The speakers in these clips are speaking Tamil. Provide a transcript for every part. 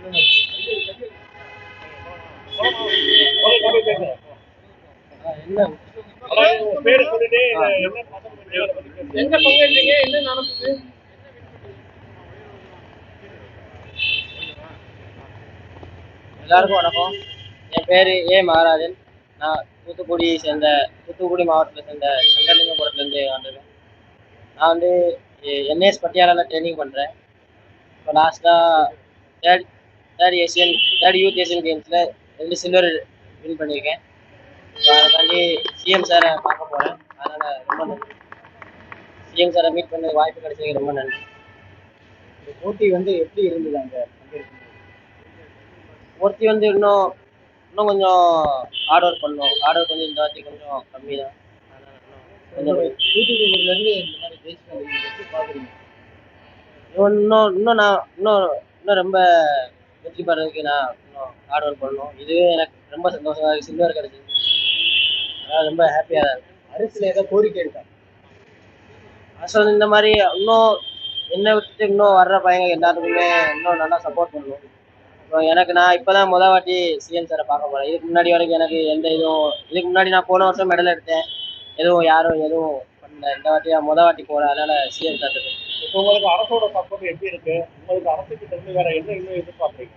என்ன பேரு சொல்லிட்டு எங்க பங்கேற்றீங்க, என்ன நடந்தது? எல்லாருக்கும் வணக்கம். என் பேர் ஏ மகாராஜன். நான் தூத்துக்குடி மாவட்டத்தில் சேர்ந்த சங்கலிங்கபுரத்துலேருந்து வந்திருக்கேன். நான் வந்து என்எஸ் பட்டியாலாவில் ட்ரைனிங் பண்ணுறேன். இப்போ லாஸ்ட்டாக தேர்ட் யூத் ஏசியன் கேம்ஸில் 2 சில்வர் வின் பண்ணியிருக்கேன். அதுக்காண்டி சிஎம் சாரை பார்க்க போகிறேன். அதனால் ரொம்ப நன்றி. சிஎம் சாரை மீட் பண்ண வாய்ப்பு கிடைச்சதுக்கு ரொம்ப நன்றி. இந்த போட்டி வந்து எப்படி இருந்தது அங்கே பங்கேற்கும் போட்டி வந்து இன்னும் கொஞ்சம் ஹார்ட் ஒர்க் பண்ணணும். ஹார்ட் ஒர்க் கொஞ்சம் இந்த வாட்டி கொஞ்சம் கம்மி தான். தூத்துக்குடியிலேருந்து இந்த மாதிரி ஜெயிச்சு எப்படி பார்க்குறீங்க? இன்னும் ரொம்ப வெற்றி பெறதுக்கு நான் இன்னும் ஹார்ட் ஒர்க் பண்ணணும். இதுவே எனக்கு ரொம்ப சந்தோஷமா இருக்கு. சில்வர் கிடைச்சது, அதனால் ரொம்ப ஹாப்பியாக தான் இருக்கு. அரசில் ஏதாவது கோரிக்கை இருக்கா? அரசு வந்து இந்த மாதிரி இன்னும் என்னை விட்டுட்டு இன்னும் வர்ற பையங்க எல்லாத்துக்குமே இன்னும் நல்லா சப்போர்ட் பண்ணணும். இப்போ நான் இப்போ தான் முத வாட்டி சிஎம் சாரை பார்க்க போகிறேன். இதுக்கு முன்னாடி வரைக்கும் எனக்கு இதுக்கு முன்னாடி நான் போன வருஷம் மெடல் எடுத்தேன். யாரும் எதுவும் பண்ணல. இந்த வாட்டி முத வாட்டி போகிறேன். அதனால் சிஎம் சார் இப்போ உங்களுக்கு அரசோட சப்போர்ட் எப்படி இருக்கு? உங்களுக்கு அரசுக்கு தெரிஞ்சு வேற என்ன இன்னும் எதிர்பார்க்குறீங்க?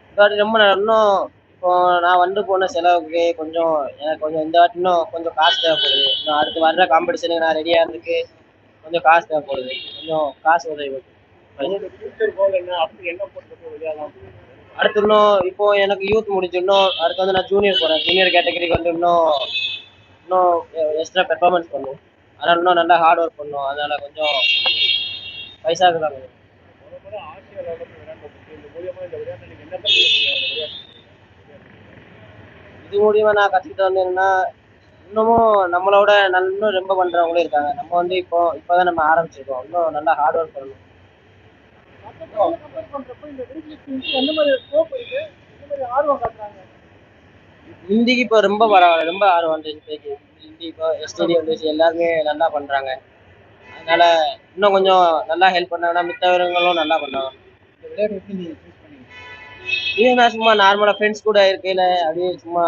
இந்த வாட்டி ரொம்ப இன்னும் இப்போ நான் போன செலவுக்கு எனக்கு இந்த வாட்டி இன்னும் கொஞ்சம் காசு தேவைப்படுது. இன்னும் அடுத்து வர்ற காம்படிஷனுக்கு நான் ரெடியாக இருந்துக்கு கொஞ்சம் காசு தேவைப்படுது. கொஞ்சம் காசு உதவி பண்ணும். அடுத்து இன்னும் இப்போ எனக்கு யூத் முடிச்சு அடுத்து வந்து நான் ஜூனியர் போகிறேன். ஜூனியர் கேட்டகரிக்கு வந்து இன்னும் எக்ஸ்ட்ரா பெர்ஃபார்மன்ஸ் பண்ணும். அதனால் இன்னும் நல்லா ஹார்ட் ஒர்க் பண்ணும். அதனால் கொஞ்சம் பைசாவுக்கு தான் கொஞ்சம் இது மூலியமா நான் கற்றுக்கிட்டு வந்து என்னன்னா, இன்னமும் நம்மளோட இன்னும் ரொம்ப பண்ணுறவங்களும் இருக்காங்க. நம்ம வந்து இப்போதான் நம்ம ஆரம்பிச்சிருக்கோம். இன்னும் நல்லா ஹார்ட் ஒர்க் பண்ணணும். ஹிந்திக்கு இப்போ ரொம்ப பரவாயில்ல, ரொம்ப ஆர்வம் வந்துச்சு. ஹிந்தி இப்போ எஸ்டிடி வந்துச்சு, எல்லாருமே நல்லா பண்ணுறாங்க. அதனால இன்னும் கொஞ்சம் நல்லா ஹெல்ப் பண்ணாங்கன்னா மித்தவர்களும் நல்லா பண்ணுவாங்க. இந்த விளையாட்டு எப்படி நீங்கள் சூஸ் பண்ணீங்க? இது நான் சும்மா நார்மலாக ஃப்ரெண்ட்ஸ் கூட இருக்கையில் அப்படியே சும்மா